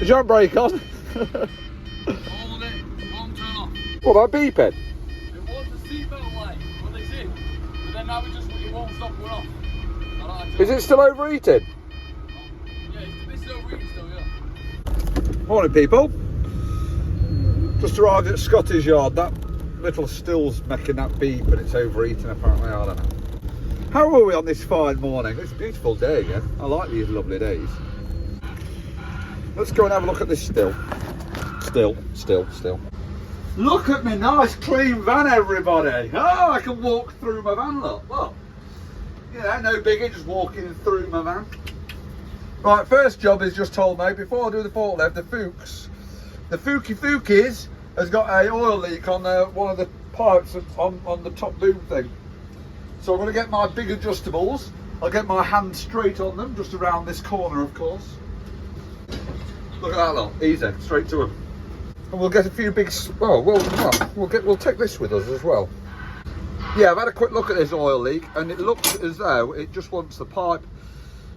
Did you have brake on? Hold it, won't turn off. What about beeping? It was the seatbelt light, well it's in. But then now it won't stop going off. Is it still overheating? Yeah, it's still overheating still, yeah. Morning people. Just arrived at Scottish Yard. That little still's making that beep and it's overheating apparently, I don't know. How are we on this fine morning? It's a beautiful day again. I like these lovely days. Let's go and have a look at this still. Still. Look at me nice clean van, everybody. Oh, I can walk through my van, look. You know, no biggie, just walking through my van. Right, first job is just told me, before I do the forklift, the Fookies has got a oil leak on one of the pipes on the top boom thing. So I'm going to get my big adjustables. I'll get my hand straight on them, just around this corner, of course. Look at that, look, easy, straight to them. And we'll get a few big. We'll take this with us as well. Yeah, I've had a quick look at this oil leak, and it looks as though it just wants the pipe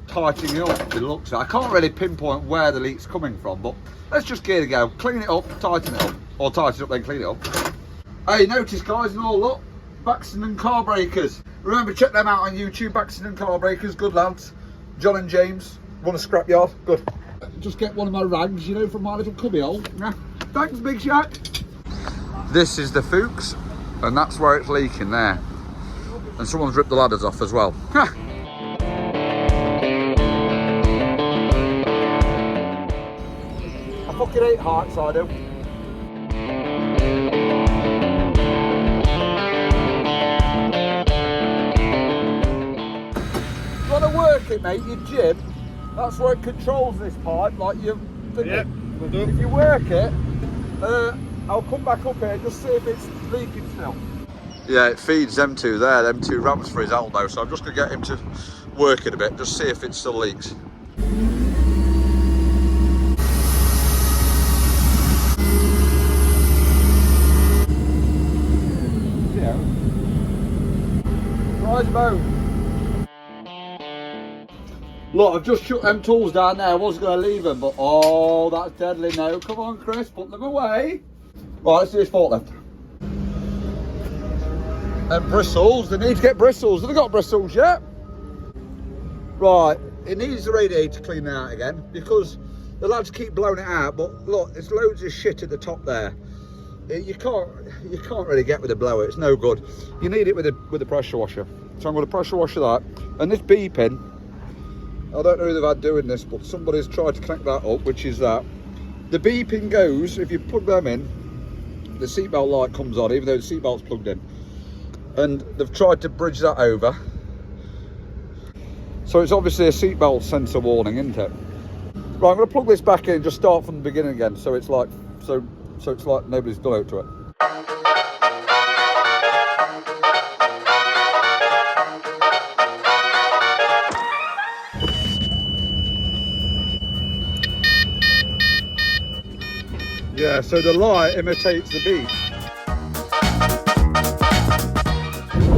tightening up. It looks. I can't really pinpoint where the leak's coming from, but let's just give it a go. Clean it up, tighten it up, or tighten it up then clean it up. Hey, notice guys and all, look, Baxton car breakers. Remember, check them out on YouTube. Baxton car breakers, good lads. John and James run a scrapyard, good. Just get one of my rags, you know, from my little cubby hole. Yeah. Thanks, Big Shack. This is the Fuchs, and that's where it's leaking there. And someone's ripped the ladders off as well. I fucking hate heights, I do. You want to work it, mate, your jib, that's where it controls this pipe, like you. Yeah, we'll do. If you work it, I'll come back up here, just see if it's leaking still. Yeah, it feeds them two there, them two ramps for his elbow, so I'm just going to get him to work it a bit, just see if it still leaks. Yeah. Rise bone. Look, I've just shut them tools down there. I was going to leave them, but oh, that's deadly now. Come on, Chris, put them away. Right, let's do this forklift. And bristles, they need to get bristles. Have they got bristles yet? Right, it needs the radiator cleaned out again because the lads keep blowing it out, but look, there's loads of shit at the top there. You can't really get with a blower, it's no good. You need it with a pressure washer. So I'm going to pressure wash that. And this beeping, I don't know who they've had doing this, but somebody's tried to connect that up, which is that. The beeping goes, if you plug them in, the seatbelt light comes on, even though the seatbelt's plugged in. And they've tried to bridge that over. So it's obviously a seatbelt sensor warning, isn't it? Right, I'm going to plug this back in and just start from the beginning again, so it's like, so it's like nobody's done out to it. Yeah, so the light imitates the beat.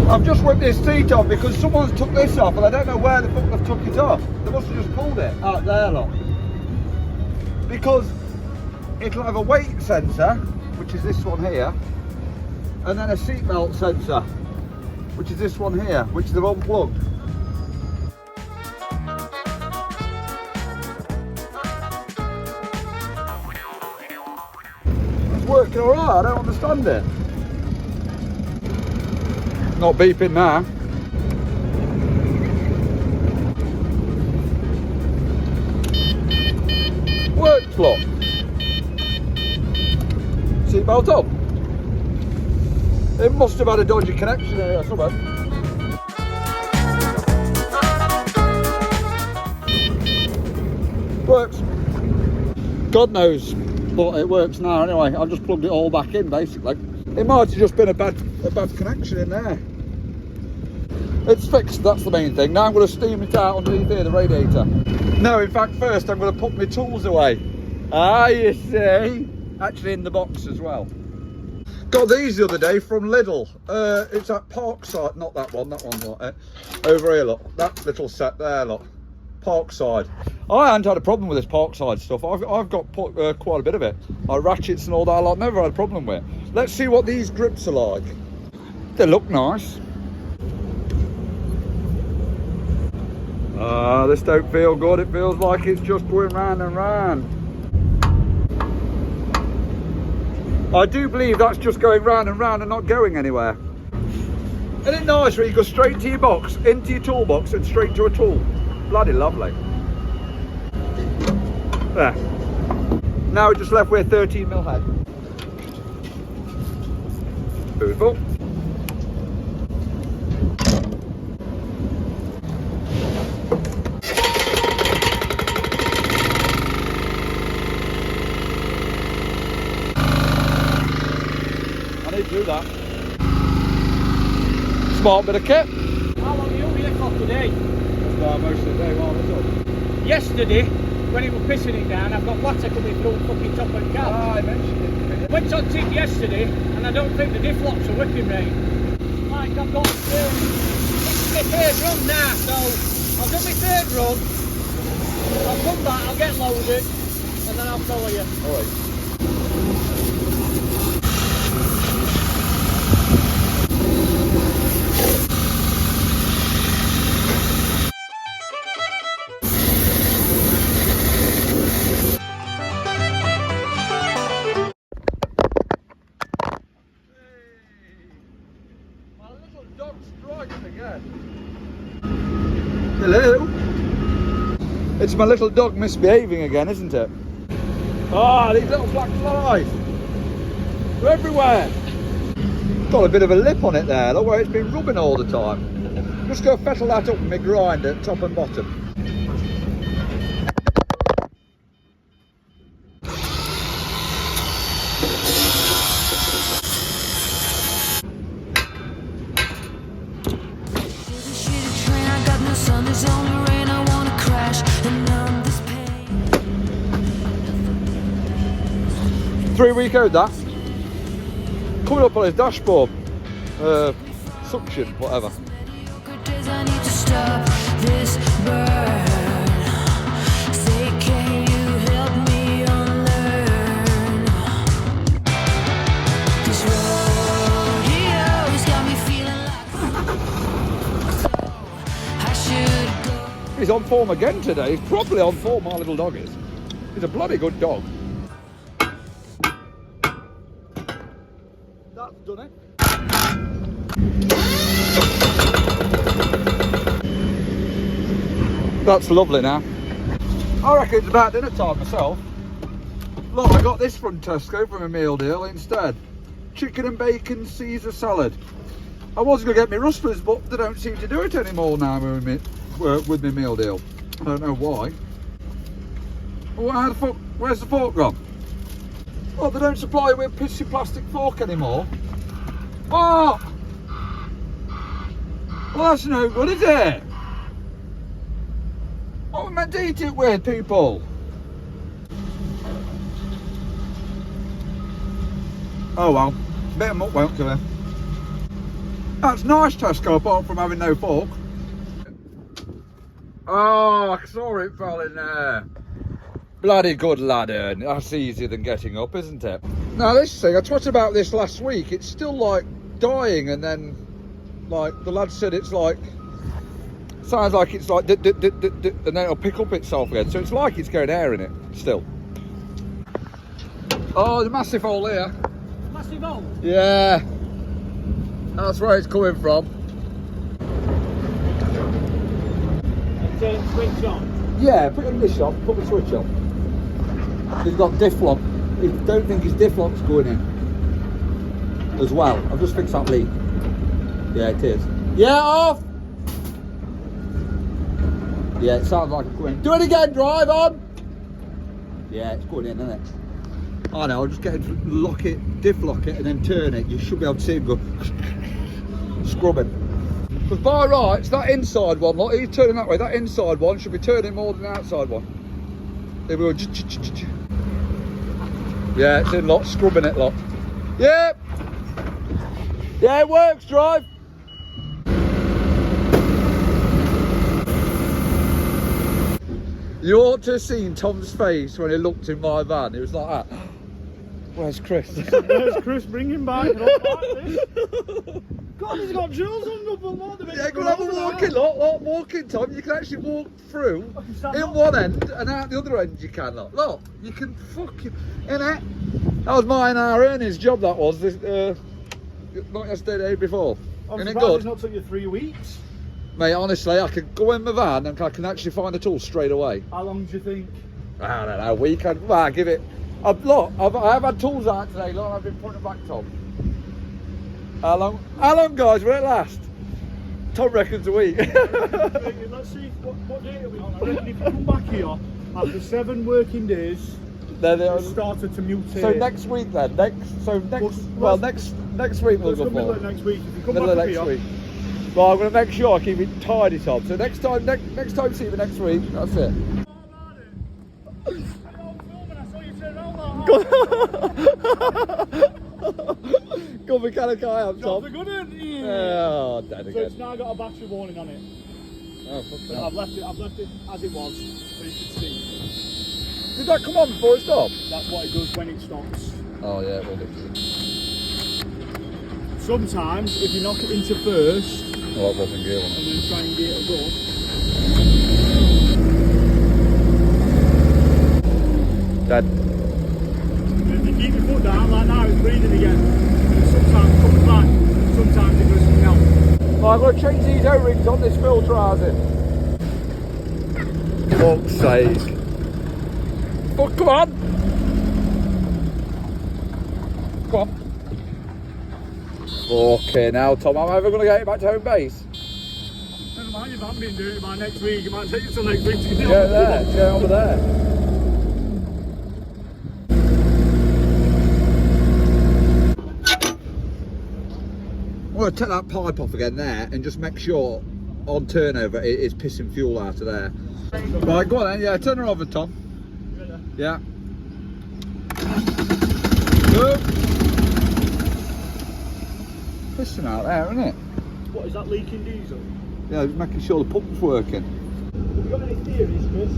I've just whipped this seat off because someone's took this off and I don't know where the fuck they've took it off. They must have just pulled it out there, look. Because it'll have a weight sensor, which is this one here, and then a seatbelt sensor, which is this one here, which they've unplugged. Working alright, I don't understand it. Not beeping now. Works, look. Seatbelt up. It must have had a dodgy connection here somewhere. Works. God knows. But it works now anyway. I've just plugged it all back in basically. It might have just been a bad connection in there. It's fixed, that's the main thing. Now I'm going to steam it out underneath here, the radiator. No, in fact first I'm going to put my tools away. Ah, you see. Actually in the box as well. Got these the other day from Lidl. It's at Parkside, not that one, that one's not it. Over here, look. That little set there, look. Parkside. I haven't had a problem with this Parkside stuff. I've got quite a bit of it. Like ratchets and all that, I've never had a problem with. Let's see what these grips are like. They look nice. This don't feel good. It feels like it's just going round and round. I do believe that's just going round and round and not going anywhere. Isn't it nice when you go straight to your box, into your toolbox and straight to a tool? Bloody lovely. There. Now we're just left with a 13mm head. Beautiful. I need to do that. Smart bit of kit. How long are you here for today? Most of the day while it's up. Yesterday, when he was pissing it down, I've got water coming through the fucking top of the car. I mentioned it. Went on tip yesterday, and I don't think the diff locks are whipping right. Like, I've got my third run now, so I'll do my third run. I'll come back, I'll get loaded, and then I'll tell you. Alright. Hello? It's my little dog misbehaving again, isn't it? Ah, these little black flies! They're everywhere! Got a bit of a lip on it there, look where it's been rubbing all the time. Just go fettle that up with my grinder, top and bottom. Three-week old that. Coming up on his dashboard. Suction, whatever. He's on form again today. He's properly on form, my little dog is. He's a bloody good dog. That's done it. That's lovely now. I reckon it's about dinner time myself. Look, I got this from Tesco from a meal deal instead. Chicken and bacon Caesar salad. I was going to get me Rustlers, but they don't seem to do it anymore now with my meal deal. I don't know why. Well, how the fuck, where's the fork gone? Well, they don't supply you with a pissy plastic fork anymore. Oh! Well, that's no good, is it? What am I meant to eat it with, people? Oh well, bit of muck won't kill him. That's nice, Tesco, apart from having no fork. Oh, I saw it fell in there. Bloody good ladder. That's easier than getting up, isn't it? Now this thing, I talked about this last week. It's still like dying, and then like the lad said, it's like sounds like it's like and then it'll pick up itself again. So it's like it's going air in it still. Oh, there's a massive hole here. Massive hole? Yeah, that's where it's coming from. And turn the switch on? Yeah, put it in this shop, put the switch on. He's got diff lock. I don't think his diff lock's going in as well. I've just fixed that leak. Yeah, it is. Yeah, off! Yeah, it sounds like it's going. Do it again, drive on! Yeah, it's going in, isn't it? I know, I'll just get him to lock it, diff lock it, and then turn it. You should be able to see him go scrubbing. Because by rights, that inside one, look, he's turning that way, that inside one should be turning more than the outside one. There we go. Yeah, it's in lock, scrubbing it lock. Yep! Yeah, it works, drive! You ought to have seen Tom's face when he looked in my van. It was like that. Where's Chris? Where's Chris? Bring him back. God, he's got jewels on the more. Yeah, go and have a walking lot, walking, Tom. You can actually walk through in one end and out the other end. You can, look, you can fucking innit? That was my and our earnings job. That was this, not yesterday, the day before. I'm Isn't it surprised good? it's not took you 3 weeks. Mate, honestly, I could go in my van and I can actually find the tool straight away. How long do you think? I don't know, a week. Well, give it. I have had tools out today. Look, I've been putting them back, Tom. How long, guys? Will it last? Tom reckons a week. Let's see what day it'll be on. I reckon if you come back here after 7 working days, it started to mutate. So next week then. Next week we'll go middle for. of next week. If you come Middle back of next here, week. Well, I'm going to make sure I keep it tidy, Tom. So next time see you next week. That's it. Good mechanic I am, Tom. That's a good one. Oh, dead So again. it's now got a battery warning on it. Oh, fuck So that. I've left it as it was, so you can see. Did that come on before it stopped? That's what it does when it stops. Oh yeah, well, Sometimes, if you knock it into first, well, that wasn't gear one. and then try and get it up. Dead. If you keep your foot down like now, it's breathing again. And sometimes it comes back, sometimes it does something else. Well, I've got to change these O-rings on this filter housing. Fuck's sake. Oh, come on. Come on. Okay, now, Tom, I'm ever going to get it back to home base. Never mind, if I'm being doing it by next week, it might take you till next week to get it Get there, get over there. I'm going to take that pipe off again there and just make sure on turnover it is pissing fuel out of there. Right, go on then, yeah, turn her over, Tom. Yeah. Good. Pissing out there, isn't it? What, is that leaking diesel? Yeah, just making sure the pump's working. Have you got any theories, Chris?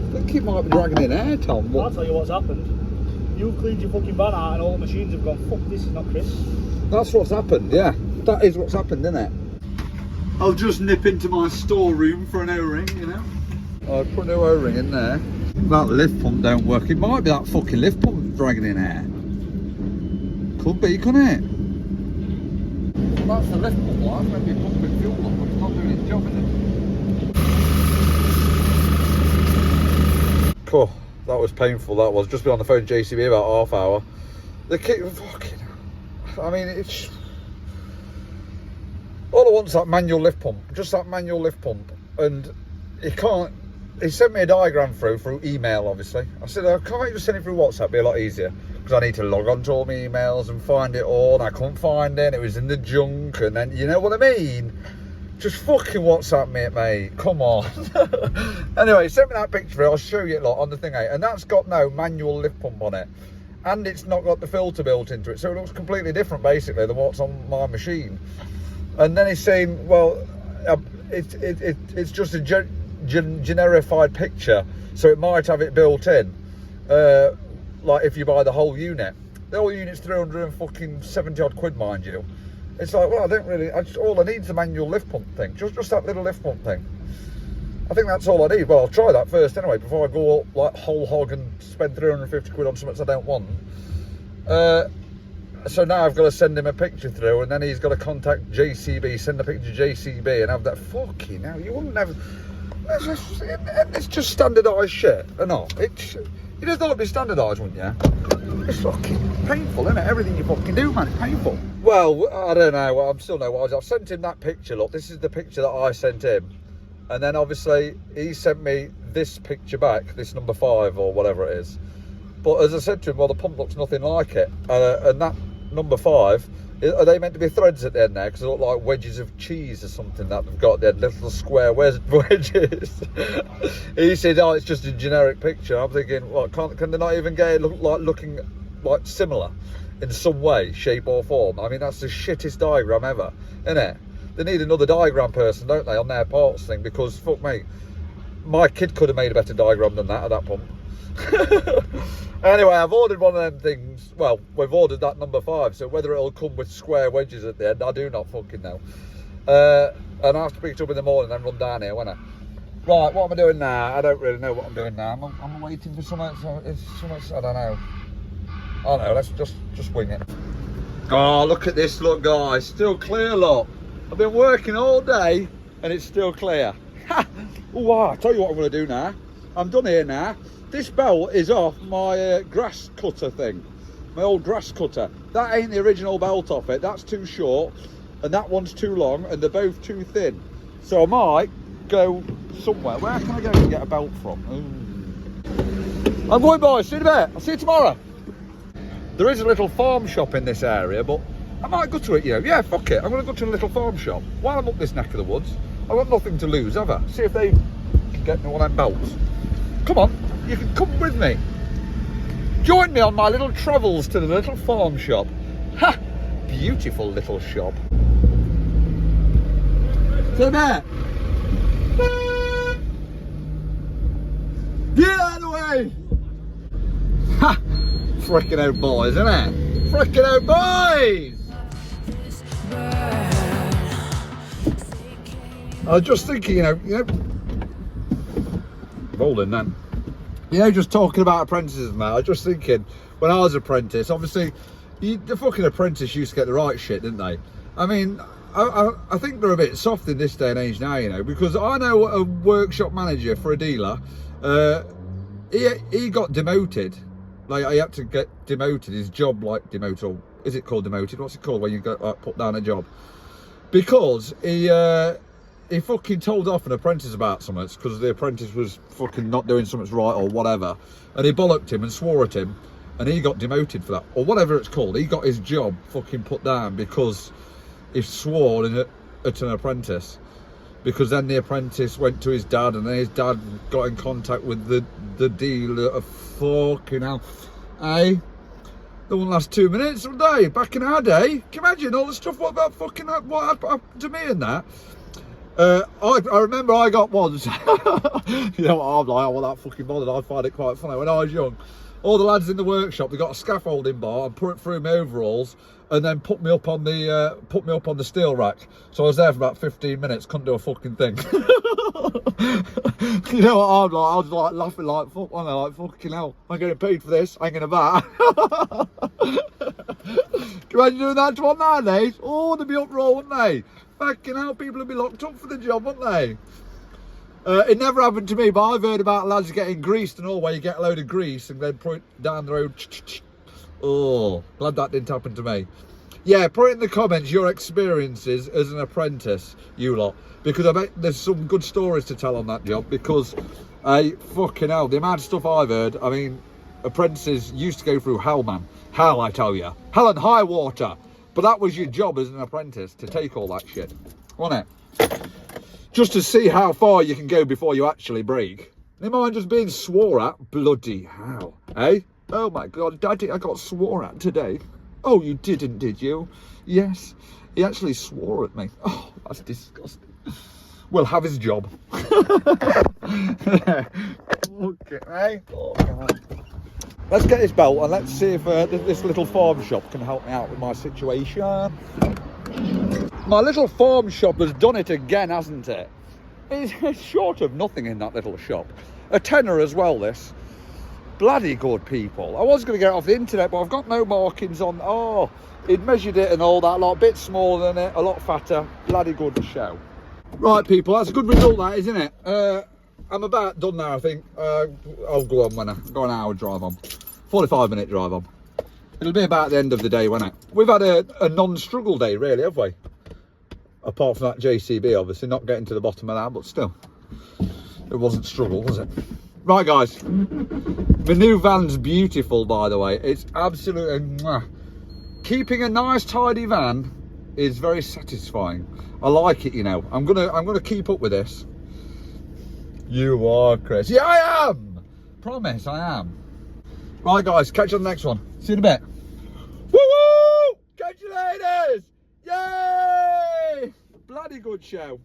I think it might be dragging in air, Tom. I'll tell you what's happened. You've cleaned your fucking van out and all the machines have gone, fuck, this is not Chris. That's what's happened, yeah. That is what's happened, isn't it? I'll just nip into my storeroom for an O-ring, you know. I'll put an O-ring in there. That lift pump don't work. It might be that fucking lift pump dragging in air. Could be, couldn't it? Well, that's the lift pump light. Maybe pumping fuel up, but it's not doing its job, is it? Cool. That was painful. That was. Just been on the phone to JCB about half hour. The kick, fucking. I mean, it's. All I want's that manual lift pump. Just that manual lift pump. And he can't. He sent me a diagram through email, obviously. I said, oh, can't you just send it through WhatsApp? It'd be a lot easier. Because I need to log on to all my emails and find it all. And I couldn't find it. It was in the junk. And then, you know what I mean? Just fucking WhatsApp me it, mate. Come on. Anyway, send me that picture. I'll show you it on the thing, and that's got no manual lift pump on it. And it's not got the filter built into it. So it looks completely different, basically, than what's on my machine. And then he's saying, well, it's just a generified picture. So it might have it built in. Like if you buy the whole unit. The whole unit's 370 odd quid, mind you. It's like, well, I don't really, all I need is the manual lift pump thing. Just that little lift pump thing. I think that's all I need. Well, I'll try that first anyway, before I go up, like whole hog and spend 350 quid on something I don't want. So now I've got to send him a picture through, and then he's got to contact JCB, send a picture to JCB, and have that. Fucking hell, you wouldn't have. It's just standardised shit, or not? You just thought it'd be standardised, wouldn't you? It's fucking painful, isn't it? Everything you fucking do, man, it's painful. Well, I don't know. I'm still no wise. I've sent him that picture. Look, this is the picture that I sent him, and then obviously he sent me this picture back, this number 5 or whatever it is. But as I said to him, well, the pump looks nothing like it, and that number 5. Are they meant to be threads at the end there? Because they look like wedges of cheese or something that they've got there, little square wedges. He said, oh, it's just a generic picture. I'm thinking, well, can they not even get it looking like similar in some way, shape or form? I mean, that's the shittest diagram ever, isn't it? They need another diagram person, don't they, on their parts thing, because, fuck me, my kid could have made a better diagram than that at that pump. Anyway, I've ordered one of them things. Well, we've ordered that number 5, so whether it'll come with square wedges at the end, I do not fucking know. And I'll have to pick it up in the morning and run down here, won't I? Right, what am I doing now? I don't really know what I'm doing now. I'm waiting for something. I don't know. I don't know. Let's just wing it. Oh, look at this, look, guys. Still clear, look. I've been working all day and it's still clear. Oh, I'll tell you what I'm going to do now. I'm done here now. This belt is off my grass cutter thing. My old grass cutter. That ain't the original belt off it. That's too short and that one's too long and they're both too thin. So I might go somewhere. Where can I go and get a belt from? I'm going, boys. See you in a bit. I'll see you tomorrow. There is a little farm shop in this area, but I might go to it, you know. Yeah, fuck it. I'm going to go to a little farm shop. While I'm up this neck of the woods, I've got nothing to lose, have I? See if they can get me one of them belts. Come on, you can come with me. Join me on my little travels to the little farm shop. Ha! Beautiful little shop. See there. Get out of the way! Ha! Frickin' out boys, isn't it? Frickin' out boys! I was just thinking, you know, rolling then. You know, just talking about apprentices and that, I was just thinking, when I was apprentice, obviously, the fucking apprentice used to get the right shit, didn't they? I mean, I think they're a bit soft in this day and age now, you know, because I know a workshop manager for a dealer, he got demoted. Like, he had to get demoted, his job, like, demoted, or is it called demoted? What's it called when you get, like, put down a job? Because he fucking told off an apprentice about something, because the apprentice was fucking not doing something right or whatever, and he bollocked him and swore at him, and he got demoted for that, or whatever it's called. He got his job fucking put down because he swore at an apprentice. Because then the apprentice went to his dad, and then his dad got in contact with the dealer of fucking hell. Hey, that wouldn't last 2 minutes, would they? Back in our day, can you imagine all the stuff what happened to me and that? I remember I got once. You know what I'm like? I wasn't that fucking bothered. I find it quite funny. When I was young, all the lads in the workshop, they got a scaffolding bar and put it through my overalls, and then put me up on the steel rack. So I was there for about 15 minutes, couldn't do a fucking thing. You know what I'm like? I was like laughing like fuck, wasn't I? Like fucking hell, I'm getting paid for this, I ain't gonna bat. Can you imagine doing that to one nowadays? Oh, they'd be uproar, wouldn't they? Fucking hell, people would be locked up for the job, wouldn't they? It never happened to me, but I've heard about lads getting greased and all, where you get a load of grease and then put it down the road. Oh, glad that didn't happen to me. Yeah, put it in the comments your experiences as an apprentice, you lot, because I bet there's some good stories to tell on that job, because fucking hell, the amount of stuff I've heard. I mean, apprentices used to go through hell, man. Hell, I tell you. Hell and high water. But that was your job as an apprentice, to take all that shit, wasn't it? Just to see how far you can go before you actually break. Never mind just being swore at. Bloody hell, eh? Oh my God, Daddy, I got swore at today. Oh, you didn't, did you? Yes, he actually swore at me. Oh, that's disgusting. We'll have his job. Okay, eh? Oh, God. Let's get this belt and let's see if this little farm shop can help me out with my situation. My little farm shop has done it again, hasn't it? It's short of nothing in that little shop. A tenner as well, this. Bloody good, people. I was going to get it off the internet, but I've got no markings on. Oh, he'd measured it and all that, a lot, a bit smaller than it, a lot fatter. Bloody good show. Right, people, that's a good result, that, isn't it? I'm about done now, I think. I'll go on when I got an hour drive on. 45-minute drive on. It'll be about the end of the day, won't it? We've had a non-struggle day, really, have we? Apart from that JCB, obviously, not getting to the bottom of that, but still. It wasn't struggle, was it? Right, guys. The new van's beautiful, by the way. It's absolutely... Mwah. Keeping a nice, tidy van is very satisfying. I like it, you know. I'm gonna keep up with this. You are, Chris. Yeah, I am! Promise, I am. Right, guys, catch you on the next one. See you in a bit. Woo-woo! Catch you later! Yay! Bloody good show.